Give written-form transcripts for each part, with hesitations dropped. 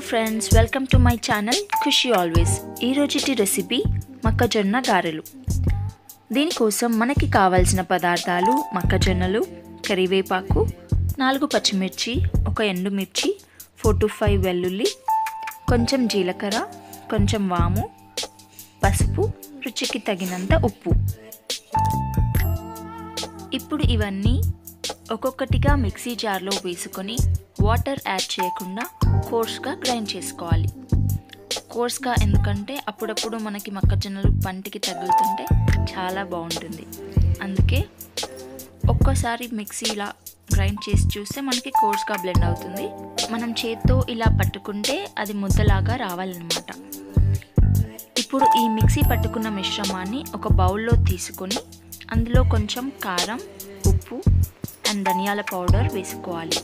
friends, welcome to my channel Khushi Always. ఈ రోజుటి recipe మొక్కజొన్న గారెలు. దీనికోసం మనకి కావాల్సిన పదార్థాలు మొక్కజొన్నలు, కరివేపాకు, 4 పచ్చిమిర్చి, 1 ఎండుమిర్చి, 4 to 5 వెల్లుల్లి, కొంచెం జీలకర్ర, కొంచెం వాము, పసుపు, రుచికి తగినంత ఉప్పు. ఇప్పుడు ఇవన్నీ ఒక్కొక్కటిగా మిక్సీ జార్లో వేసుకొని వాటర్ యాడ్ చేయకుండా కోర్స్గా గ్రైండ్ చేసుకోవాలి. కోర్స్గా ఎందుకంటే అప్పుడప్పుడు మనకి మొక్కజొన్నలు పంటికి తగులుతుంటే చాలా బాగుంటుంది. అందుకే ఒక్కసారి మిక్సీలా గ్రైండ్ చేసి చూస్తే మనకి కోర్స్గా బ్లెండ్ అవుతుంది. మనం చేత్తో ఇలా పట్టుకుంటే అది ముద్దలాగా రావాలన్నమాట. ఇప్పుడు ఈ మిక్సీ పట్టుకున్న మిశ్రమాన్ని ఒక బౌల్లో తీసుకొని అందులో కొంచెం కారం, ఉప్పు అండ్ ధనియాల పౌడర్ వేసుకోవాలి.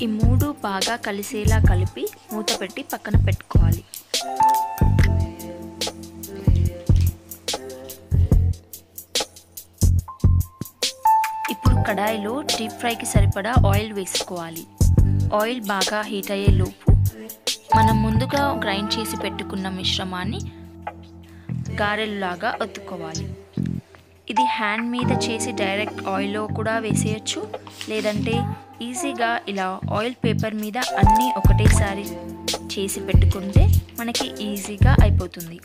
ఈ 3 బాగా కలిసేలా కలిపి మూత పెట్టి పక్కన పెట్టుకోవాలి. ఇప్పుడు కడాయిలో డీప్ ఫ్రైకి సరిపడా ఆయిల్ వేసుకోవాలి. ఆయిల్ బాగా హీట్ అయ్యే లోపు మనం ముందుగా గ్రైండ్ చేసి పెట్టుకున్న మిశ్రమాన్ని గారెల్లాగా ఒత్తుకోవాలి. ఇది హ్యాండ్ మీద చేసి డైరెక్ట్ ఆయిల్లో కూడా వేసేయచ్చు, లేదంటే ఈజీగా ఇలా ఆయిల్ పేపర్ మీద అన్నీ ఒకటేసారి చేసి పెట్టుకుంటే మనకి ఈజీగా అయిపోతుంది.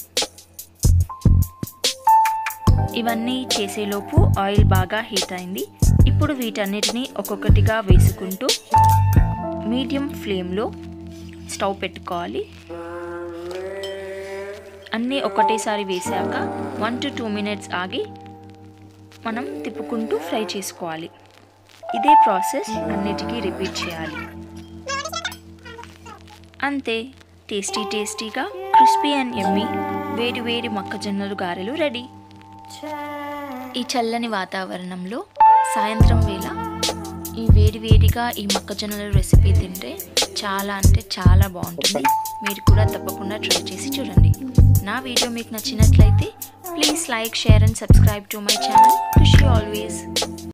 ఇవన్నీ చేసేలోపు ఆయిల్ బాగా హీట్ అయింది. ఇప్పుడు వీటన్నిటిని ఒక్కొక్కటిగా వేసుకుంటూ మీడియం ఫ్లేమ్లో స్టవ్ పెట్టుకోవాలి. అన్నీ ఒకటేసారి వేసాక 1 to 2 minutes ఆగి మనం తిప్పుకుంటూ ఫ్రై చేసుకోవాలి. ఇదే ప్రాసెస్ అన్నిటికీ రిపీట్ చేయాలి. అంతే, టేస్టీగా క్రిస్పీ అండ్ యమ్మీ వేడి వేడి మొక్కజొన్నలు గారెలు రెడీ. ఈ చల్లని వాతావరణంలో సాయంత్రం వేళ ఈ వేడివేడిగా ఈ మొక్కజొన్నల రెసిపీ తింటే చాలా అంటే చాలా బాగుంటుంది. మీరు కూడా తప్పకుండా ట్రై చేసి చూడండి. నా వీడియో మీకు నచ్చినట్లయితే please like, share and subscribe to my channel Khushi Always.